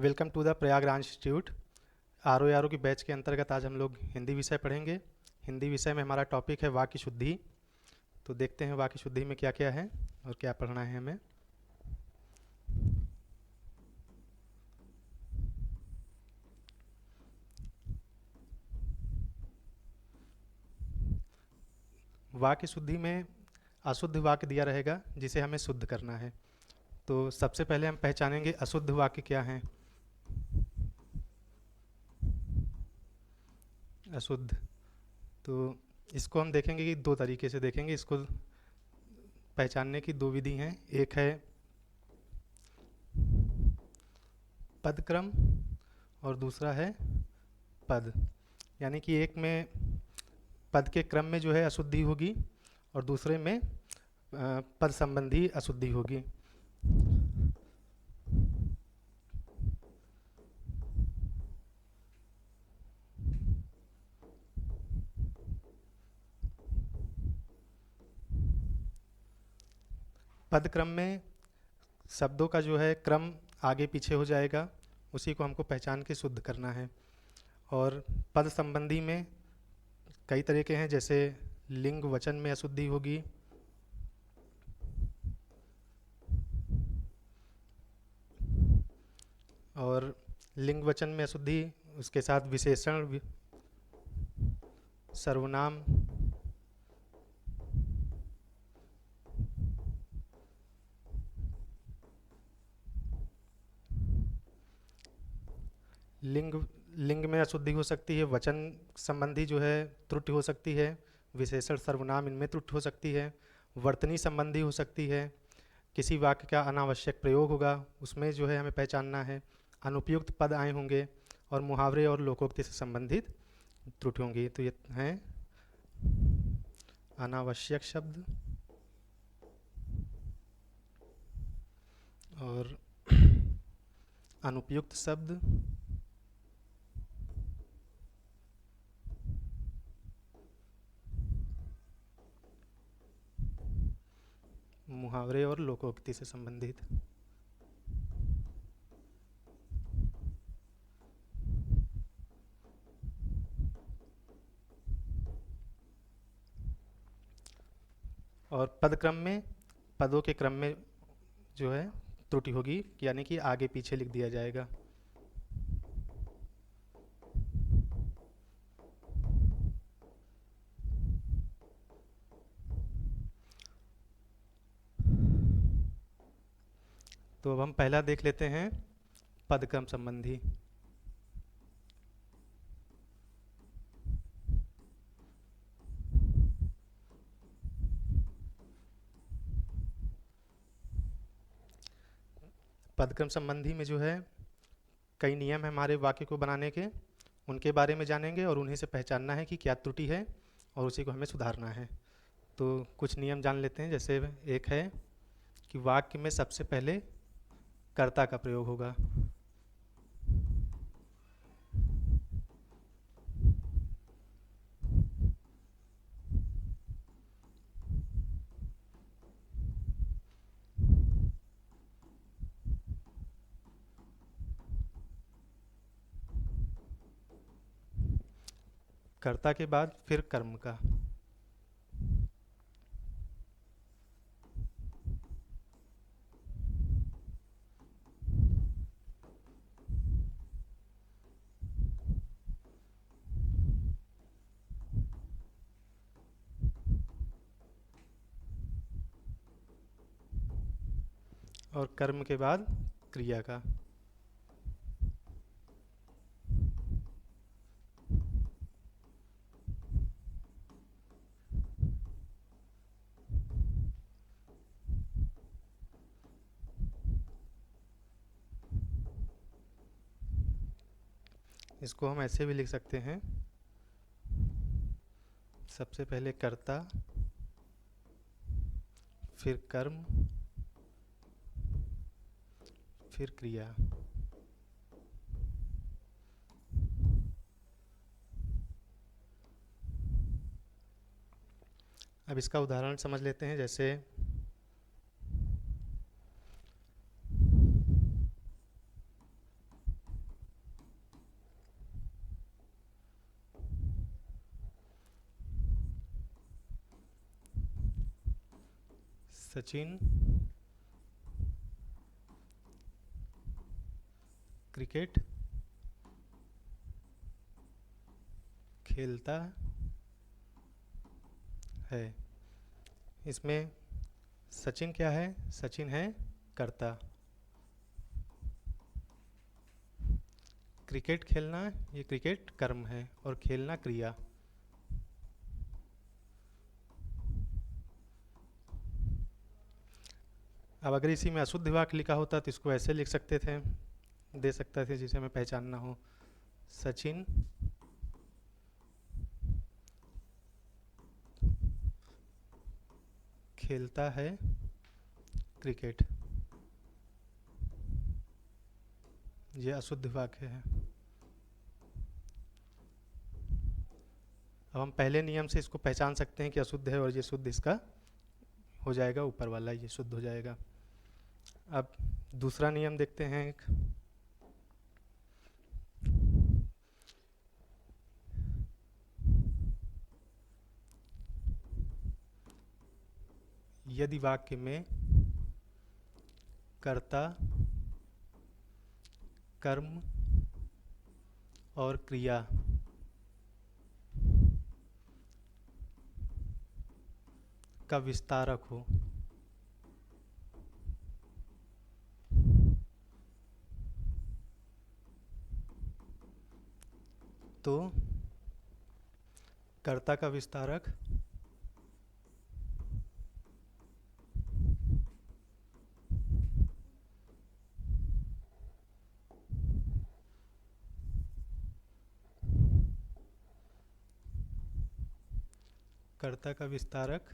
Welcome to the Prayagraj institute. R O की batch के अंतर्गत आज हम लोग हिंदी विषय पढ़ेंगे। हिंदी विषय में हमारा टॉपिक है वाक्य शुद्धि। तो देखते हैं वाक्य शुद्धि में क्या क्या है और क्या पढ़ना है हमें। वाक्य शुद्धि में अशुद्ध वाक्य दिया रहेगा जिसे हमें शुद्ध करना है। तो सबसे पहले हम पहचानेंगे अशुद्ध वाक्य क्या हैं। अशुद्ध, तो इसको हम देखेंगे कि दो तरीके से देखेंगे। इसको पहचानने की दो विधि हैं। एक है पदक्रम और दूसरा है पद। यानी कि एक में पद के क्रम में जो है अशुद्धि होगी और दूसरे में पद संबंधी अशुद्धि होगी। पद क्रम में शब्दों का जो है क्रम आगे पीछे हो जाएगा, उसी को हमको पहचान के शुद्ध करना है। और पद संबंधी में कई तरीके हैं, जैसे लिंग वचन में अशुद्धि होगी, और लिंग वचन में अशुद्धि उसके साथ विशेषण सर्वनाम, लिंग लिंग में अशुद्धि हो सकती है, वचन संबंधी जो है त्रुटि हो सकती है, विशेषण सर्वनाम इनमें त्रुटि हो सकती है, वर्तनी संबंधी हो सकती है, किसी वाक्य का अनावश्यक प्रयोग होगा उसमें जो है हमें पहचानना है, अनुपयुक्त पद आए होंगे, और मुहावरे और लोकोक्ति से संबंधित त्रुटि होंगी। तो ये हैं अनावश्यक शब्द और अनुपयुक्त शब्द, मुहावरे और लोकोक्ति से संबंधित। और पद क्रम में पदों के क्रम में जो है त्रुटि होगी, यानी कि आगे पीछे लिख दिया जाएगा। तो अब हम पहला देख लेते हैं पद क्रम संबंधी। पद क्रम संबंधी में जो है कई नियम है हमारे वाक्य को बनाने के, उनके बारे में जानेंगे और उन्हीं से पहचानना है कि क्या त्रुटि है और उसी को हमें सुधारना है। तो कुछ नियम जान लेते हैं। जैसे एक है कि वाक्य में सबसे पहले कर्ता का प्रयोग होगा। कर्ता के बाद फिर कर्म का। और कर्म के बाद क्रिया का। इसको हम ऐसे भी लिख सकते हैं, सबसे पहले कर्ता, फिर कर्म, फिर क्रिया। अब इसका उदाहरण समझ लेते हैं। जैसे सचिन क्रिकेट खेलता है। इसमें सचिन क्या है? सचिन है कर्ता। क्रिकेट खेलना, ये क्रिकेट कर्म है और खेलना क्रिया। अब अगर इसी में अशुद्ध वाक्य लिखा होता तो इसको ऐसे लिख सकते थे, दे सकते थे जिसे हमें पहचानना हो। सचिन खेलता है क्रिकेट, ये अशुद्ध वाक्य है। अब हम पहले नियम से इसको पहचान सकते हैं कि अशुद्ध है और ये शुद्ध इसका हो जाएगा, ऊपर वाला ये शुद्ध हो जाएगा। अब दूसरा नियम देखते हैं एक। यदि वाक्य में कर्ता, कर्म और क्रिया का विस्तारक हो तो कर्ता का विस्तारक कर्ता का विस्तारक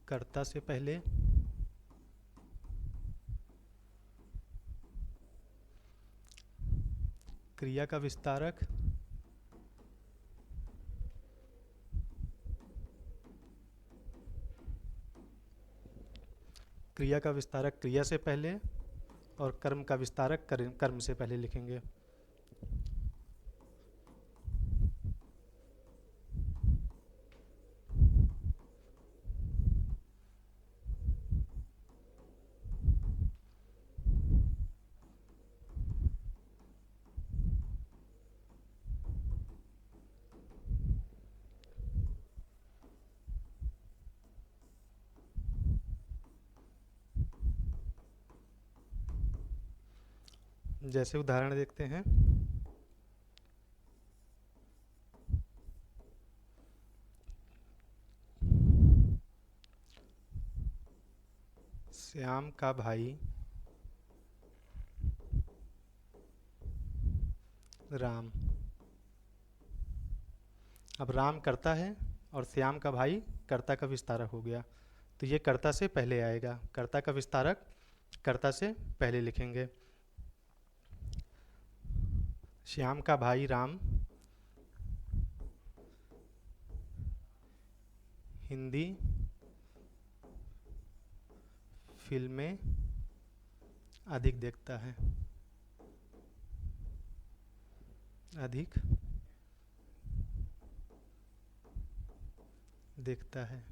कर्ता से पहले क्रिया का विस्तारक क्रिया का विस्तारक क्रिया से पहले और कर्म का विस्तारक कर्म से पहले लिखेंगे। जैसे उदाहरण देखते हैं। श्याम का भाई राम। अब राम कर्ता है और श्याम का भाई कर्ता का विस्तारक हो गया, तो ये कर्ता से पहले आएगा। कर्ता का विस्तारक कर्ता से पहले लिखेंगे। श्याम का भाई राम हिंदी फिल्में अधिक देखता है। अधिक देखता है,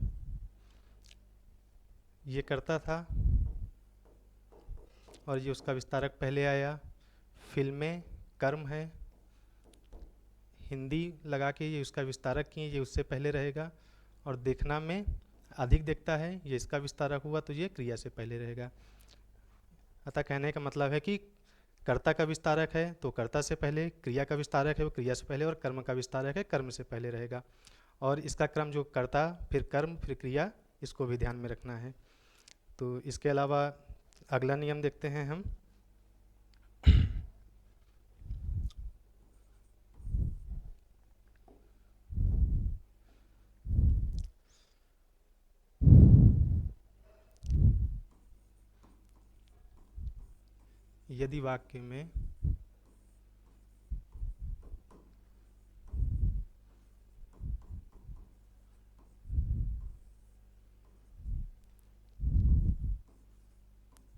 ये करता था और ये उसका विस्तारक पहले आया। फिल्में कर्म है, हिंदी लगा के ये उसका विस्तारक किए, ये उससे पहले रहेगा। और देखना में अधिक देखता है, ये इसका विस्तारक हुआ, तो ये क्रिया से पहले रहेगा। अतः कहने का मतलब है कि कर्ता का विस्तारक है तो कर्ता से पहले, क्रिया का विस्तारक है वो क्रिया से पहले, और कर्म का विस्तारक है कर्म से पहले रहेगा। और इसका क्रम जो कर्ता फिर कर्म फिर क्रिया, इसको भी ध्यान में रखना है। तो इसके अलावा अगला नियम देखते हैं हम। यदि वाक्य में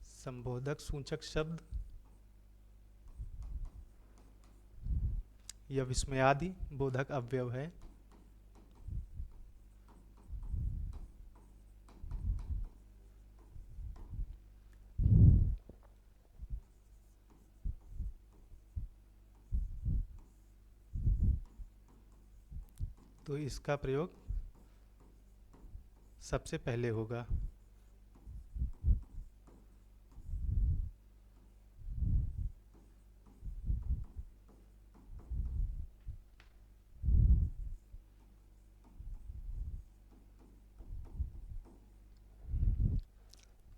संबोधक सूचक शब्द या विस्मयादि बोधक अवयव है तो इसका प्रयोग सबसे पहले होगा।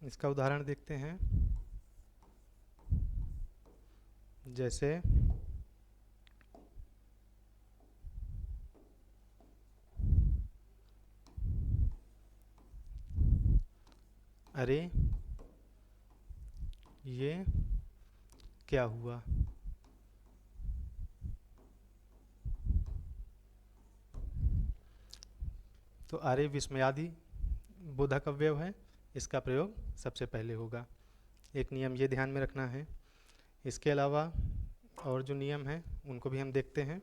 इसका उदाहरण देखते हैं। जैसे अरे ये क्या हुआ। तो अरे विस्मयादि बोधक अवयव है, इसका प्रयोग सबसे पहले होगा। एक नियम ये ध्यान में रखना है। इसके अलावा और जो नियम हैं उनको भी हम देखते हैं।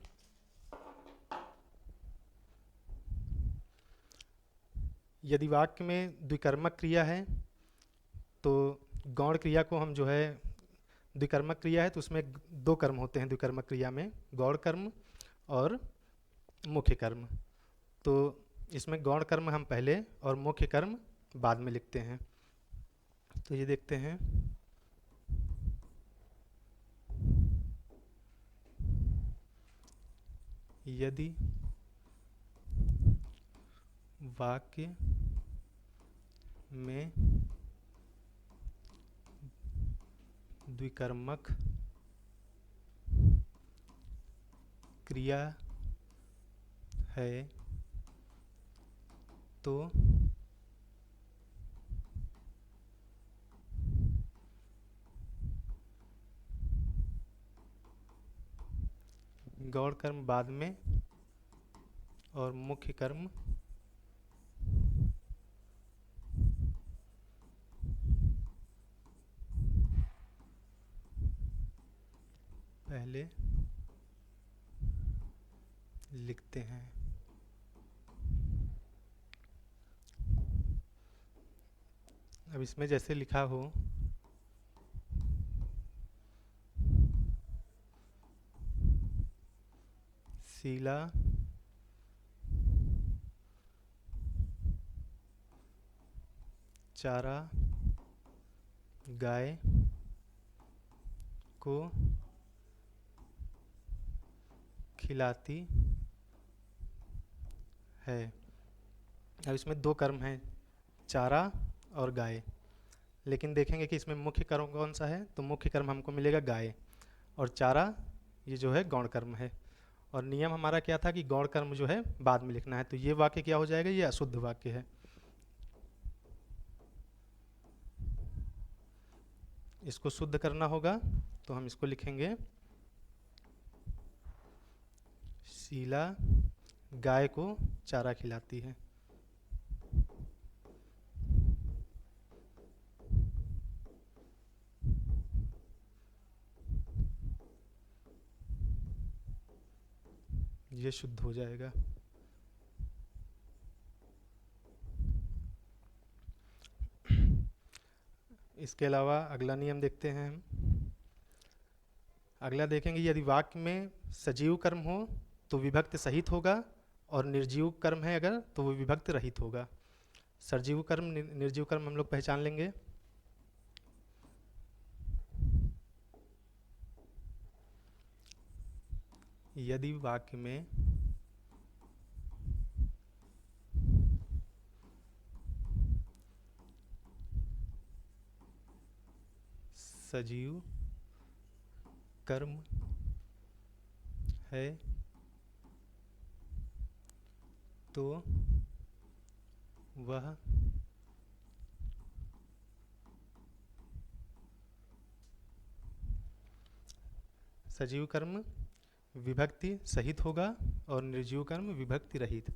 यदि वाक्य में द्विकर्मक क्रिया है तो गौण क्रिया को हम जो है, द्विकर्मक क्रिया है तो उसमें दो कर्म होते हैं द्विकर्मक क्रिया में, गौण कर्म और मुख्य कर्म। तो इसमें गौण कर्म हम पहले और मुख्य कर्म बाद में लिखते हैं। तो ये देखते हैं। यदि वाक्य में द्विकर्मक क्रिया है तो गौण कर्म बाद में और मुख्य कर्म पहले लिखते हैं। अब इसमें जैसे लिखा हो शीला चारा गाय को खिलाती है। अब इसमें दो कर्म हैं, चारा और गाय, लेकिन देखेंगे कि इसमें मुख्य कर्म कौन सा है। तो मुख्य कर्म हमको मिलेगा गाय, और चारा ये जो है गौण कर्म है। और नियम हमारा क्या था कि गौण कर्म जो है बाद में लिखना है। तो ये वाक्य क्या हो जाएगा, ये अशुद्ध वाक्य है। इसको शुद्ध करना होगा तो हम इसको लिखेंगे शीला गाय को चारा खिलाती है। ये शुद्ध हो जाएगा। इसके अलावा अगला नियम देखते हैं हम। अगला देखेंगे, यदि वाक्य में सजीव कर्म हो तो विभक्ति सहित होगा, और निर्जीव कर्म है अगर तो वो विभक्ति रहित होगा। सजीव कर्म निर्जीव कर्म हम लोग पहचान लेंगे। यदि वाक्य में सजीव कर्म है तो वह सजीव कर्म विभक्ति सहित होगा और निर्जीव कर्म विभक्ति रहित।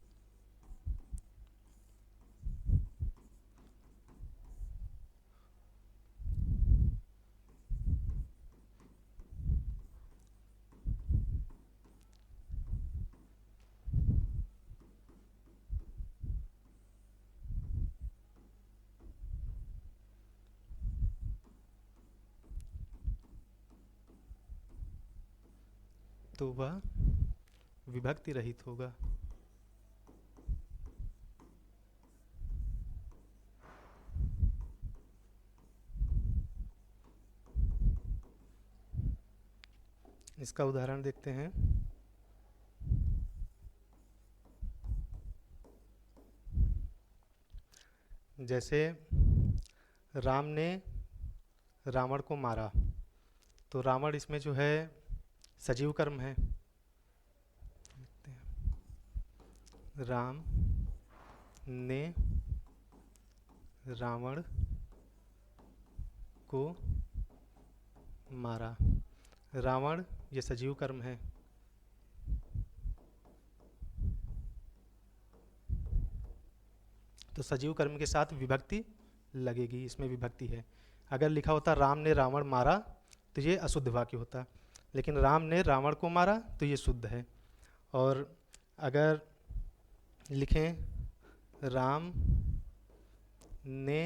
तो वह विभक्ति रहित होगा। इसका उदाहरण देखते हैं। जैसे राम ने रावण को मारा, तो रावण इसमें जो है सजीव कर्म है। राम ने रावण को मारा, रावण ये सजीव कर्म है। तो सजीव कर्म के साथ विभक्ति लगेगी, इसमें विभक्ति है। अगर लिखा होता राम ने रावण मारा तो ये अशुद्ध वाक्य होता, लेकिन राम ने रावण को मारा तो ये शुद्ध है। और अगर लिखें राम ने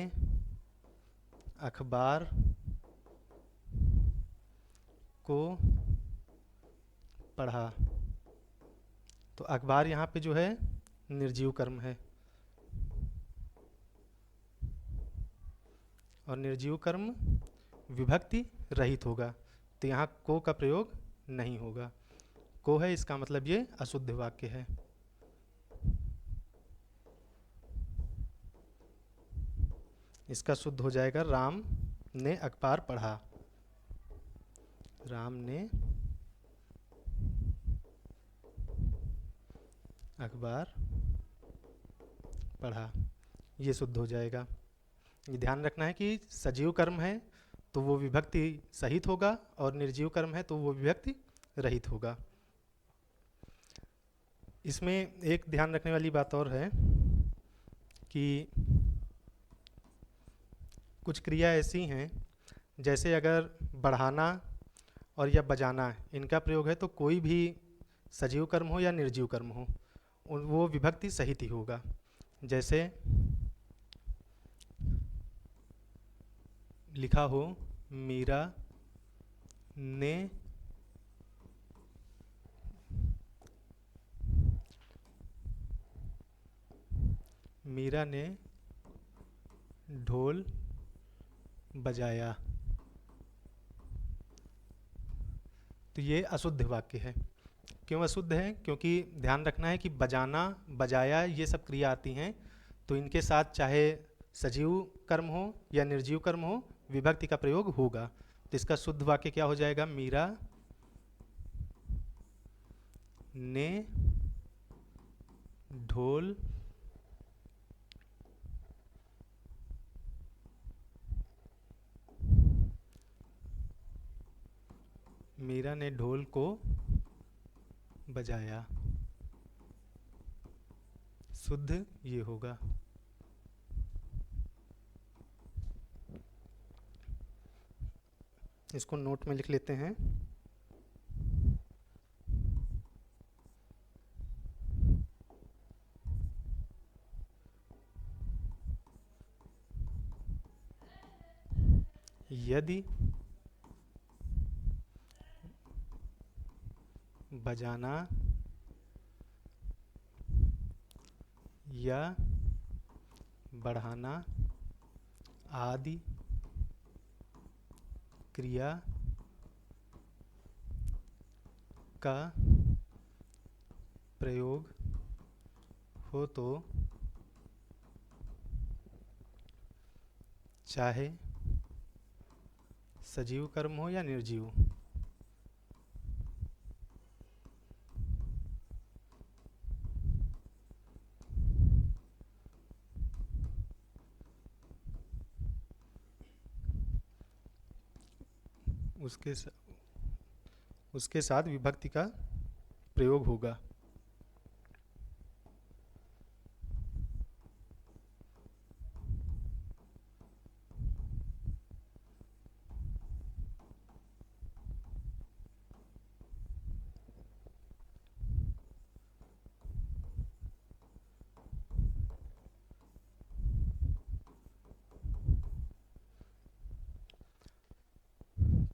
अखबार को पढ़ा, तो अखबार यहाँ पे जो है निर्जीव कर्म है, और निर्जीव कर्म विभक्ति रहित होगा, तो यहाँ को का प्रयोग नहीं होगा। को है, इसका मतलब ये अशुद्ध वाक्य है। इसका शुद्ध हो जाएगा राम ने अखबार पढ़ा। राम ने अखबार पढ़ा, ये शुद्ध हो जाएगा। ये ध्यान रखना है कि सजीव कर्म है तो वो विभक्ति सहित होगा, और निर्जीव कर्म है तो वो विभक्ति रहित होगा। इसमें एक ध्यान रखने वाली बात और है कि कुछ क्रिया ऐसी हैं, जैसे अगर बढ़ाना और या बजाना इनका प्रयोग है, तो कोई भी सजीव कर्म हो या निर्जीव कर्म हो वो विभक्ति सहित ही होगा। जैसे लिखा हो मीरा ने ढोल बजाया, तो ये अशुद्ध वाक्य है। क्यों अशुद्ध है? क्योंकि ध्यान रखना है कि बजाना बजाया ये सब क्रिया आती हैं, तो इनके साथ चाहे सजीव कर्म हो या निर्जीव कर्म हो विभक्ति का प्रयोग होगा। तो इसका शुद्ध वाक्य क्या हो जाएगा? मीरा ने ढोल को बजाया, शुद्ध ये होगा। इसको नोट में लिख लेते हैं। यदि बजाना या बढ़ाना आदि क्रिया का प्रयोग हो तो चाहे सजीव कर्म हो या निर्जीव, उसके साथ विभक्ति का प्रयोग होगा।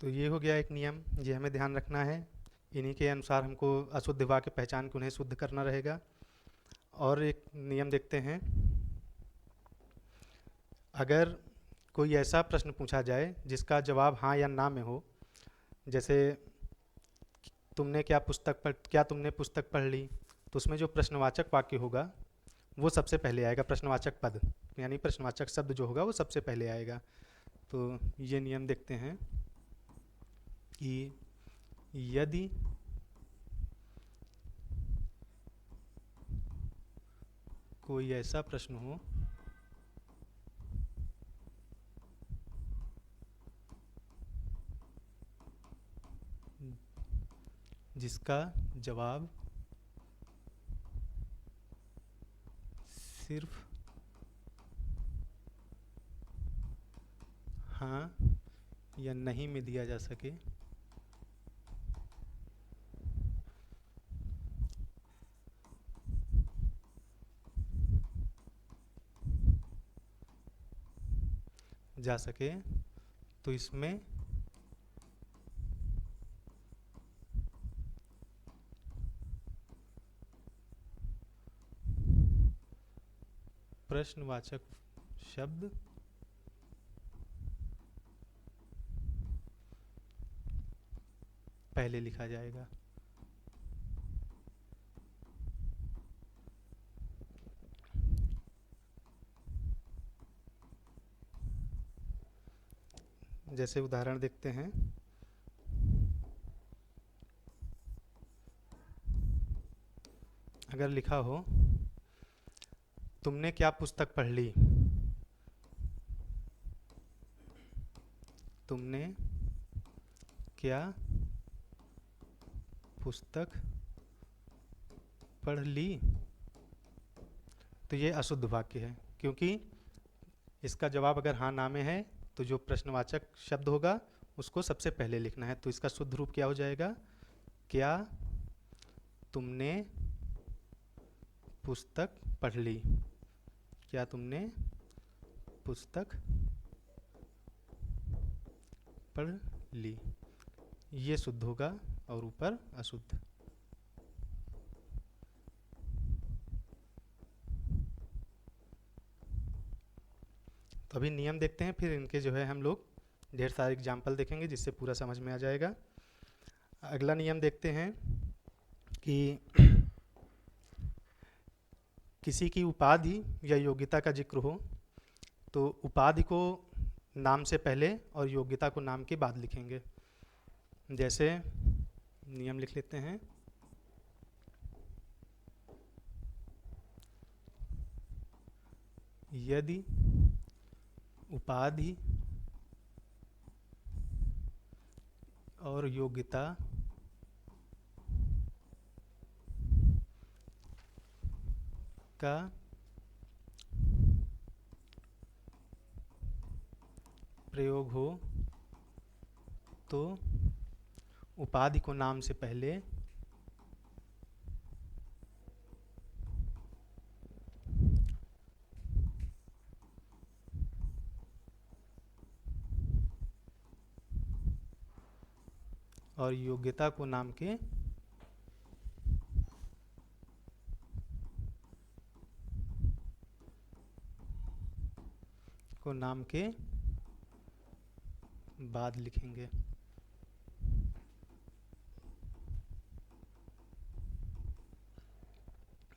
तो ये हो गया एक नियम, ये हमें ध्यान रखना है। इन्हीं के अनुसार हमको अशुद्ध वाक्य पहचान के उन्हें शुद्ध करना रहेगा। और एक नियम देखते हैं। अगर कोई ऐसा प्रश्न पूछा जाए जिसका जवाब हाँ या ना में हो, जैसे क्या तुमने पुस्तक पढ़ ली, तो उसमें जो प्रश्नवाचक वाक्य होगा वो सबसे पहले आएगा, प्रश्नवाचक पद यानी प्रश्नवाचक शब्द जो होगा वो सबसे पहले आएगा। तो ये नियम देखते हैं कि यदि कोई ऐसा प्रश्न हो जिसका जवाब सिर्फ हाँ या नहीं में दिया जा सके, तो इसमें प्रश्नवाचक शब्द पहले लिखा जाएगा। जैसे उदाहरण देखते हैं, अगर लिखा हो तुमने क्या पुस्तक पढ़ ली, तुमने क्या पुस्तक पढ़ ली, तो ये अशुद्ध वाक्य है, क्योंकि इसका जवाब अगर हाँ ना में है तो जो प्रश्नवाचक शब्द होगा उसको सबसे पहले लिखना है। तो इसका शुद्ध रूप क्या हो जाएगा, क्या तुमने पुस्तक पढ़ ली, क्या तुमने पुस्तक पढ़ ली, ये शुद्ध होगा और ऊपर अशुद्ध। तो अभी नियम देखते हैं, फिर इनके जो है हम लोग ढेर सारे एग्जाम्पल देखेंगे जिससे पूरा समझ में आ जाएगा। अगला नियम देखते हैं कि किसी की उपाधि या योग्यता का जिक्र हो तो उपाधि को नाम से पहले और योग्यता को नाम के बाद लिखेंगे। जैसे नियम लिख लेते हैं, यदि उपाधि और योग्यता का प्रयोग हो तो उपाधि को नाम से पहले और योग्यता को नाम के बाद लिखेंगे।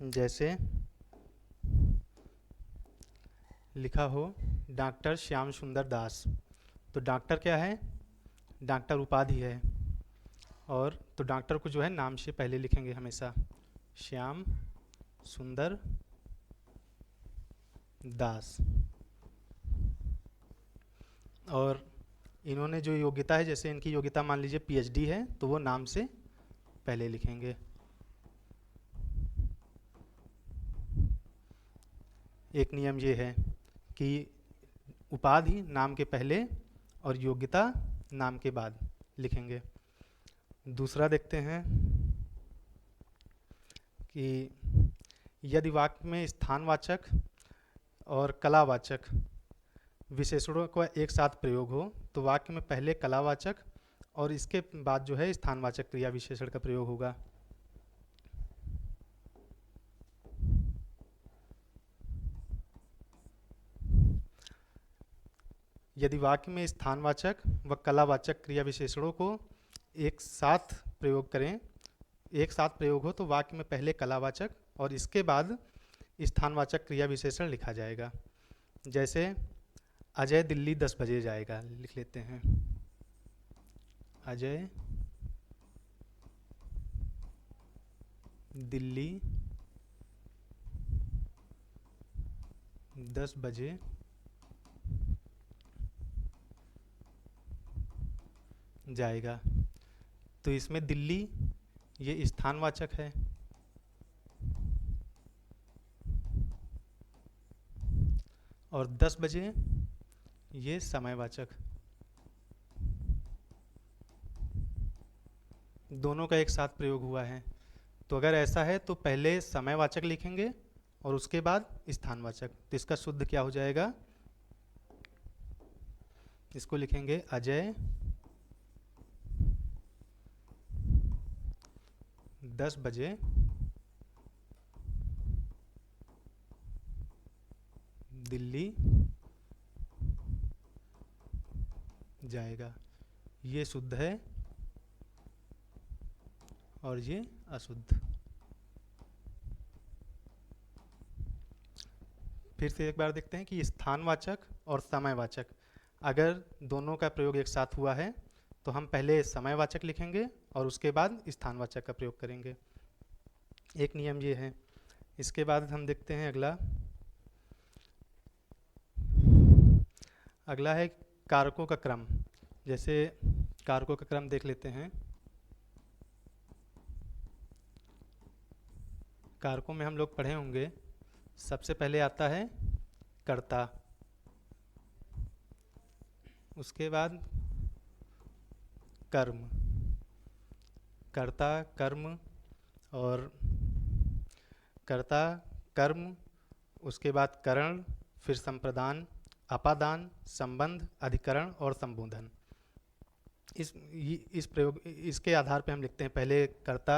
जैसे लिखा हो डॉक्टर श्याम सुंदर दास, तो डॉक्टर क्या है, डॉक्टर उपाधि है, और तो डॉक्टर को जो है नाम से पहले लिखेंगे हमेशा, श्याम सुंदर दास। और इन्होंने जो योग्यता है, जैसे इनकी योग्यता मान लीजिए पीएचडी है, तो वो नाम से पहले लिखेंगे। एक नियम ये है कि उपाधि नाम के पहले और योग्यता नाम के बाद लिखेंगे। दूसरा देखते हैं कि यदि वाक्य में स्थानवाचक और कलावाचक विशेषणों का एक साथ प्रयोग हो तो वाक्य में पहले कलावाचक और इसके बाद जो है स्थानवाचक क्रिया विशेषण का प्रयोग होगा। यदि वाक्य में स्थानवाचक व कलावाचक क्रिया विशेषणों को एक साथ प्रयोग करें एक साथ प्रयोग हो तो वाक्य में पहले कलावाचक और इसके बाद स्थानवाचक क्रिया विशेषण लिखा जाएगा। जैसे अजय दिल्ली 10 बजे जाएगा, लिख लेते हैं अजय दिल्ली 10 बजे जाएगा। तो इसमें दिल्ली ये स्थानवाचक है और 10 बजे ये समयवाचक, दोनों का एक साथ प्रयोग हुआ है। तो अगर ऐसा है तो पहले समयवाचक लिखेंगे और उसके बाद स्थानवाचक। तो इसका शुद्ध क्या हो जाएगा, इसको लिखेंगे अजय 10 बजे दिल्ली जाएगा। ये शुद्ध है और ये अशुद्ध। फिर से एक बार देखते हैं कि स्थानवाचक और समयवाचक अगर दोनों का प्रयोग एक साथ हुआ है तो हम पहले समयवाचक लिखेंगे और उसके बाद स्थानवाचक का प्रयोग करेंगे। एक नियम ये है। इसके बाद हम देखते हैं अगला है कारकों का क्रम। जैसे कारकों का क्रम देख लेते हैं। कारकों में हम लोग पढ़े होंगे, सबसे पहले आता है कर्ता, उसके बाद कर्म, कर्ता कर्म और कर्ता कर्म, उसके बाद करण, फिर संप्रदान, अपादान, संबंध, अधिकरण और संबोधन। इस प्रयोग इसके आधार पे हम लिखते हैं पहले कर्ता,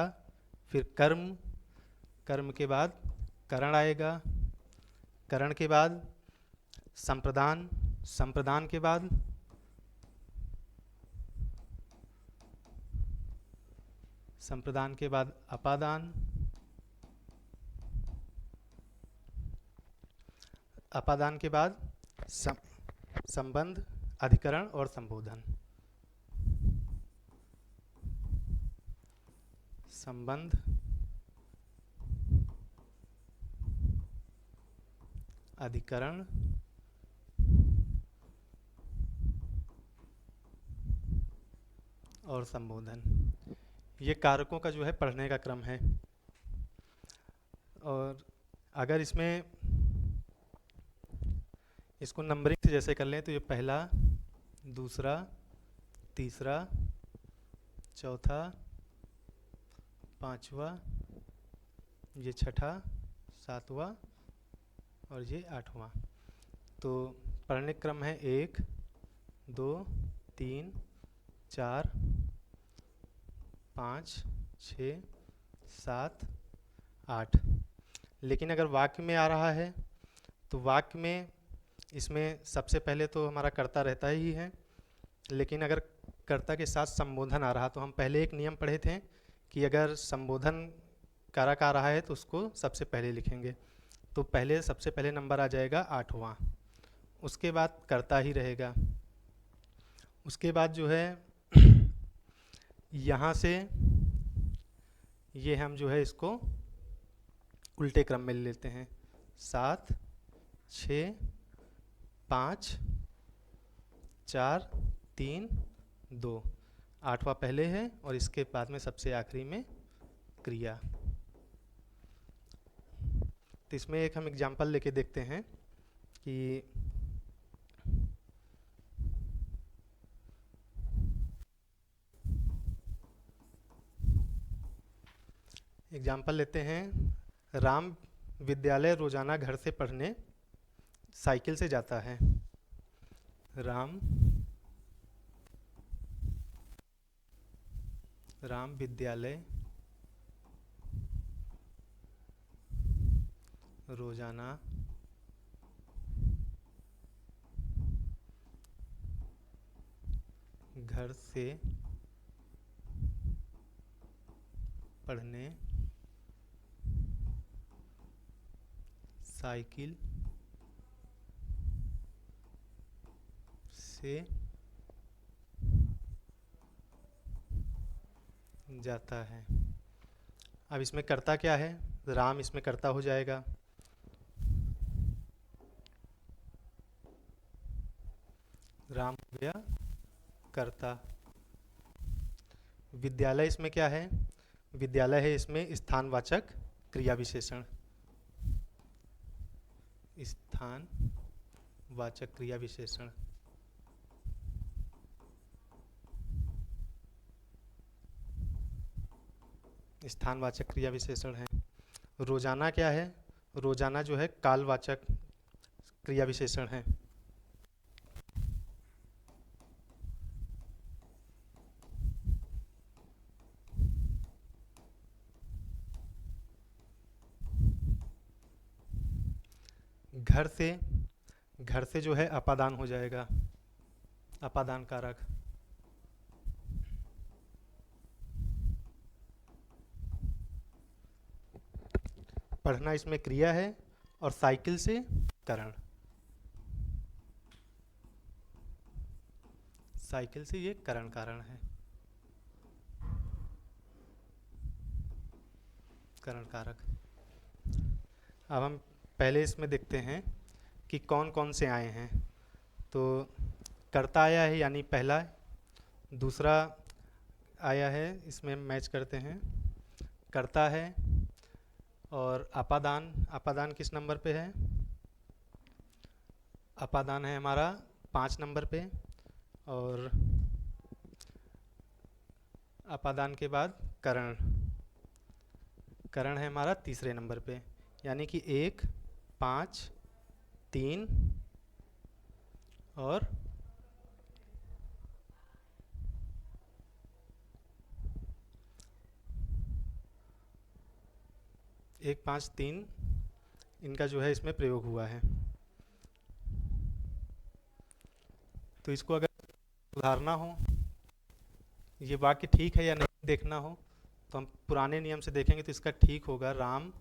फिर कर्म, कर्म के बाद करण आएगा, करण के बाद संप्रदान, संप्रदान के बाद अपादान, अपादान के बाद संबंध, अधिकरण और संबोधन। संबंध, अधिकरण और संबोधन। ये कारकों का जो है पढ़ने का क्रम है। और अगर इसको नंबरिंग से जैसे कर लें तो ये पहला, दूसरा, तीसरा, चौथा, पांचवा, ये छठा, सातवां और ये आठवां। तो पढ़ने क्रम है 1, 2, 3, 4, 5, 6, 7, 8। लेकिन अगर वाक्य में आ रहा है तो वाक्य में इसमें सबसे पहले तो हमारा कर्ता रहता ही है, लेकिन अगर कर्ता के साथ संबोधन आ रहा तो हम पहले एक नियम पढ़े थे कि अगर संबोधन कारक आ रहा है तो उसको सबसे पहले लिखेंगे। तो सबसे पहले नंबर आ जाएगा 8वां, उसके बाद कर्ता ही रहेगा। उसके बाद जो है यहाँ से ये हम जो है इसको उल्टे क्रम में लेते हैं, 7, 6, 5, 4, 3, 2। 8वां पहले है और इसके बाद में सबसे आखिरी में क्रिया। तो इसमें एक हम एग्जाम्पल लेके देखते हैं कि एग्जाम्पल लेते हैं, राम विद्यालय रोजाना घर से पढ़ने साइकिल से जाता है। राम विद्यालय रोजाना घर से पढ़ने, साइकिल से जाता है। अब इसमें करता क्या है, राम इसमें करता हो जाएगा। राम हो गया करता। विद्यालय इसमें क्या है, विद्यालय है इसमें स्थानवाचक क्रिया विशेषण। स्थानवाचक क्रिया विशेषण। स्थानवाचक क्रिया विशेषण है। रोजाना क्या है, रोजाना जो है कालवाचक क्रिया विशेषण है। घर से जो है अपादान हो जाएगा, अपादान कारक। पढ़ना इसमें क्रिया है और साइकिल से करण। साइकिल से ये करण कारण है, करण कारक। अब हम पहले इसमें देखते हैं कि कौन कौन से आए हैं। तो कर्ता आया है यानी पहला, दूसरा आया है, इसमें मैच करते हैं, कर्ता है। और अपादान, अपादान किस नंबर पे है, अपादान है हमारा 5 नंबर पे। और अपादान के बाद करण, करण है हमारा तीसरे नंबर पे। यानी कि 1, 5, 3 और 1, 5, 3 इनका जो है इसमें प्रयोग हुआ है। तो इसको अगर सुधारना हो, ये वाक्य ठीक है या नहीं देखना हो, तो हम पुराने नियम से देखेंगे तो इसका ठीक होगा राम।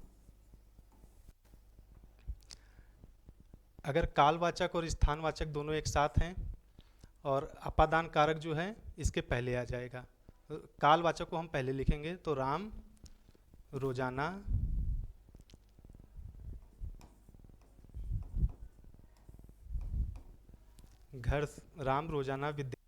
अगर कालवाचक और स्थानवाचक दोनों एक साथ हैं और अपादान कारक जो है इसके पहले आ जाएगा, तो कालवाचक को हम पहले लिखेंगे। तो राम रोजाना घर, राम रोजाना विद्यालय